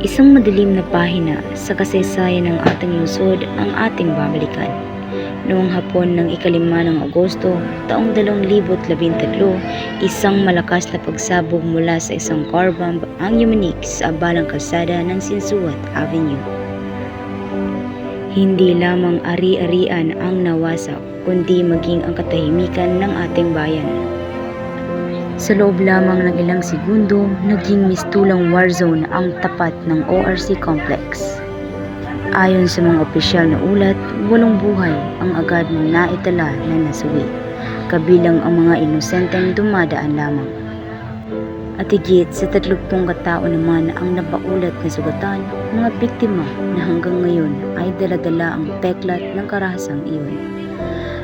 Isang madilim na pahina sa kasaysayan ng ating lungsod ang ating babalikan. Noong hapon ng ika-5 ng Agosto, taong 2013, isang malakas na pagsabog mula sa isang car bomb ang yumanik sa abalang kalsada ng Sinsuat Avenue. Hindi lamang ari-arian ang nawasak, kundi maging ang katahimikan ng ating bayan. Sa loob lamang ng ilang segundo, naging mistulang war zone ang tapat ng ORC complex. Ayon sa mga opisyal na ulat, 8 buhay ang agad naitala na nasuwi, kabilang ang mga inosenteng dumadaan lamang. At higit sa 30 katao naman ang napaulat na sugatan, mga biktima na hanggang ngayon ay dala-dala ang peklat ng karahasang iyon.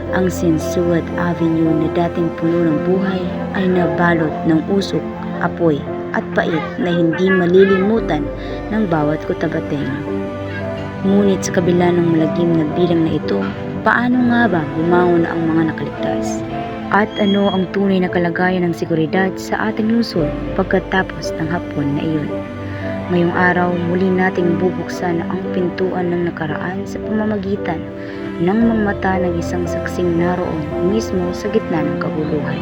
Ang Sinsuat Avenue na dating puno ng buhay ay nabalot ng usok, apoy at pait na hindi malilimutan ng bawat kutabateng. Ngunit sa kabila ng malagim na bilang na ito, paano nga ba bumangon ang mga nakaligtas? At ano ang tunay na kalagayan ng seguridad sa ating lungsod pagkatapos ng hapon na iyon? Ngayong araw, muli nating bubuksan ang pintuan ng nakaraan sa pamamagitan ng mga mata ng isang saksing naroon mismo sa gitna ng kaguluhan.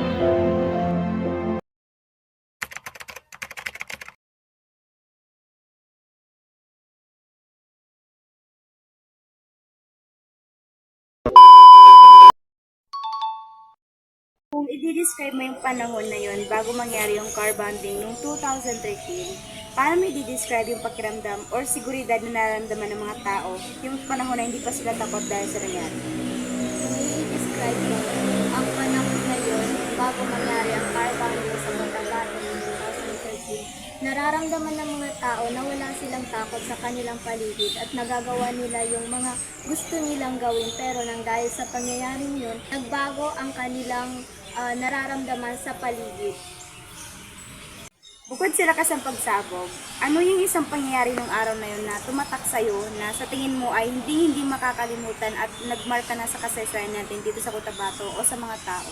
Kung i-describe mo yung panahon na yun bago mangyari yung car bombing noong 2013, paano mo i-describe yung pakiramdam or seguridad na nararamdaman ng mga tao yung panahon na hindi pa sila takot dahil sa nangyari? I-describe mo ang panahon na yun bago mangyari ang car bombing sa Cotabato noong 2013. Nararamdaman ng mga tao na wala silang takot sa kanilang paligid at nagagawa nila yung mga gusto nilang gawin, pero nang dahil sa pangyayaring yun, nagbago ang kanilang nararamdaman sa paligid. Bukod sa lakas ng pagsabog, ano yung isang pangyayari ng araw na yun na tumatak sa'yo na sa tingin mo ay hindi makakalimutan at nagmarka na sa kasaysayan natin dito sa Cotabato o sa mga tao?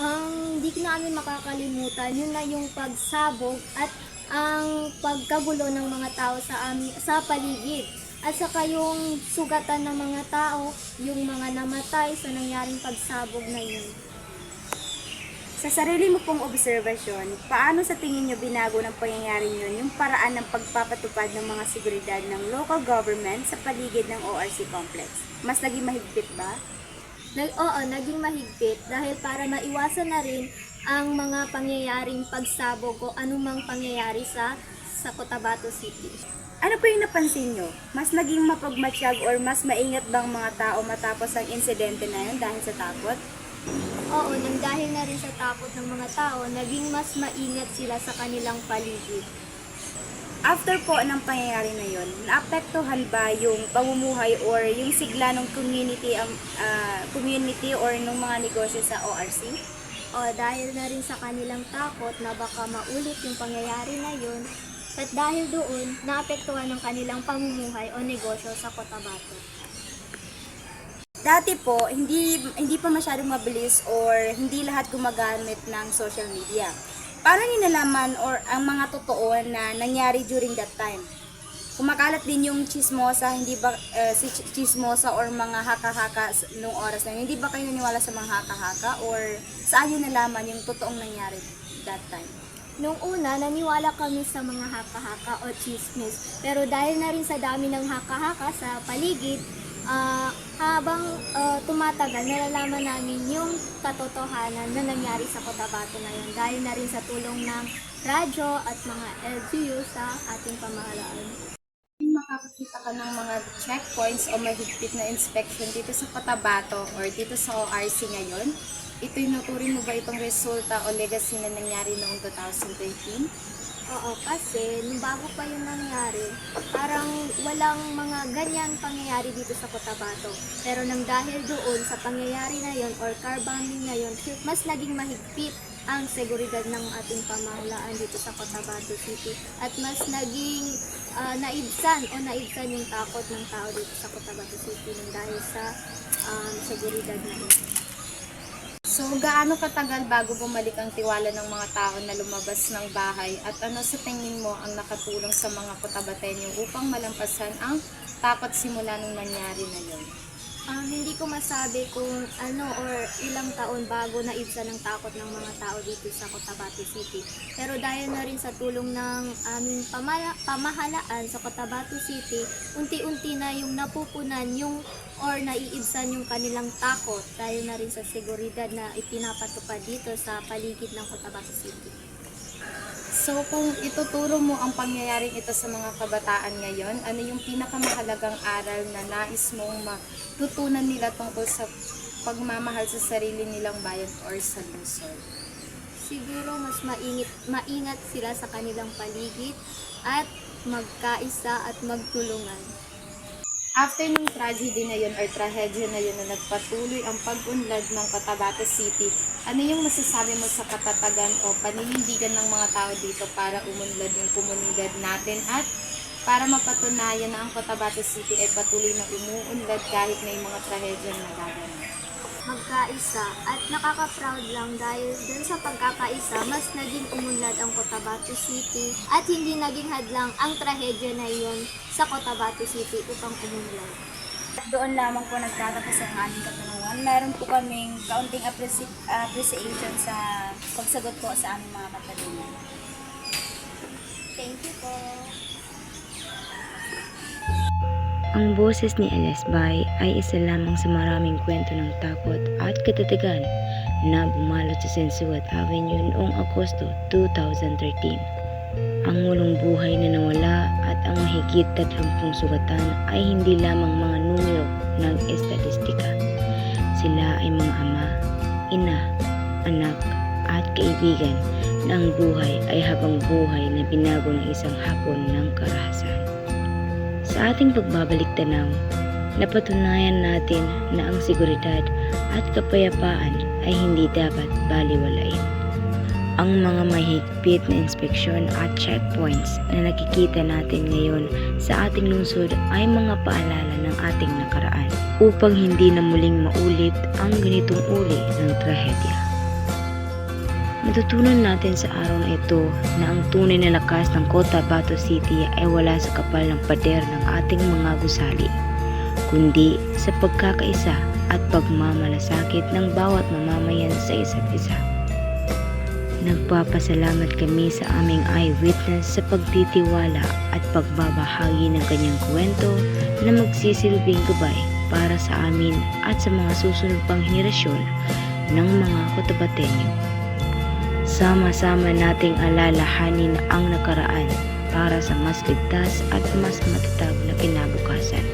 Ang di namin makakalimutan, yun na yung pagsabog at ang pagkagulo ng mga tao sa paligid. At saka yung sugatan ng mga tao, yung mga namatay sa nangyaring pagsabog na yun. Sa sarili mo pong obserbasyon, paano sa tingin nyo binago ng pangyayari yun yung paraan ng pagpapatupad ng mga seguridad ng local government sa paligid ng ORC complex? Mas naging mahigpit ba? Oo, naging mahigpit dahil para maiwasan na rin ang mga pangyayaring pagsabog o anumang pangyayari sa Cotabato City. Ano po yung napansin nyo? Mas naging mapagmatsyag or mas maingat bang mga tao matapos ang insidente na yun dahil sa takot? Oo, nang dahil na rin sa takot ng mga tao, naging mas maingat sila sa kanilang paligid. After po ng pangyayari na yun, naapektuhan ba yung pamumuhay or yung sigla ng community or ng mga negosyo sa ORC? O dahil na rin sa kanilang takot na baka maulit yung pangyayari na yun, at dahil doon, naapektuhan ng kanilang pamumuhay o negosyo sa Cotabato. Dati po, hindi pa masyadong mabilis or hindi lahat gumagamit ng social media. Paano niyo nalaman or ang mga totoo na nangyari during that time? Kumakalat din yung chismosa, hindi ba si chismosa or mga haka-haka nung oras na yun? Hindi ba kayo naniwala sa mga haka-haka or saan niyo nalaman yung totoong nangyari that time? Nung una, naniwala kami sa mga haka-haka o chismis. Pero dahil na rin sa dami ng haka-haka sa paligid, habang tumatagal, nalalaman namin yung katotohanan na nangyari sa Cotabato na yun. Dahil na rin sa tulong ng radyo at mga LGU sa ating pamahalaan. Makakakita ka ng mga checkpoints o mahigpit na inspection dito sa Cotabato or dito sa ORC ngayon? Ito yung naturing mo ba itong resulta o legacy na nangyari noong 2013? Oo, kasi nung bago pa yung nangyari, parang walang mga ganyan pangyayari dito sa Cotabato. Pero nang dahil doon sa pangyayari na yon or car bombing na yon, mas naging mahigpit ang seguridad ng ating pamahalaan dito sa Cotabato City. At mas naging naibsan yung takot ng tao dito sa Cotabato City nang dahil sa seguridad na yun. So, gaano katagal bago bumalik ang tiwala ng mga tao na lumabas ng bahay at ano sa tingin mo ang nakatulong sa mga Cotabateño upang malampasan ang takot simula nung nangyari na yun? Hindi ko masabi kung ano or ilang taon bago naibsan ng takot ng mga tao dito sa Cotabato City. Pero dahil na rin sa tulong ng aming pamahalaan sa Cotabato City, unti-unti na yung napupunan yung or naiibsan yung kanilang takot dahil na rin sa seguridad na ipinapatupad dito sa paligid ng Cotabato City. So, kung ituturo mo ang pangyayaring ito sa mga kabataan ngayon, ano yung pinakamahalagang aral na nais mong matutunan nila tungkol sa pagmamahal sa sarili nilang bayan or sa lungsod? Siguro mas maingat sila sa kanilang paligid at magkaisa at magtulungan. After ng tragedy na yun or trahedya na yun na nagpatuloy ang pag-unlad ng Cotabato City, ano yung masasabi mo sa katatagan o paninindigan ng mga tao dito para umunlad yung komunidad natin at para mapatunayan na ang Cotabato City ay patuloy na umuunlad kahit may mga trahedya na nagaganap? Magkaisa at nakaka-proud lang dahil dun sa pagkakaisa mas naging umunlad ang Cotabato City at hindi naging hadlang ang trahedya na iyon sa Cotabato City upang umunlad. Doon lamang po nagtatapos ang aming katanungan. Meron po kaming kaunting appreciation sa pagsagot po sa aming mga katanungan. Thank you po. Ang boses ni Elesbay ay isa lamang sa maraming kwento ng takot at katatagan na bumalot sa Sensuat Avenue noong Agosto 2013. Ang walong buhay na nawala at ang mahigit 30 sugatan ay hindi lamang mga numero ng estatistika. Sila ay mga ama, ina, anak at kaibigan na ang buhay ay habang buhay na binago ng isang hapon ng karahasan. Sa ating pagbabalik tanaw, napatunayan natin na ang seguridad at kapayapaan ay hindi dapat baliwalain. Ang mga mahigpit na inspeksyon at checkpoints na nakikita natin ngayon sa ating lungsod ay mga paalala ng ating nakaraan upang hindi na muling maulit ang ganitong uri ng trahedya. Natutunan natin sa araw na ito na ang tunay na lakas ng Cotabato City ay wala sa kapal ng pader ng ating mga gusali, kundi sa pagkakaisa at pagmamalasakit ng bawat mamamayan sa isa't isa. Nagpapasalamat kami sa aming eyewitness sa pagtitiwala at pagbabahagi ng kanyang kwento na magsisilbing gabay para sa amin at sa mga susunod pang henerasyon ng mga Cotabateño. Sama-sama nating alalahanin ang nakaraan para sa mas ligtas at mas matatag na kinabukasan.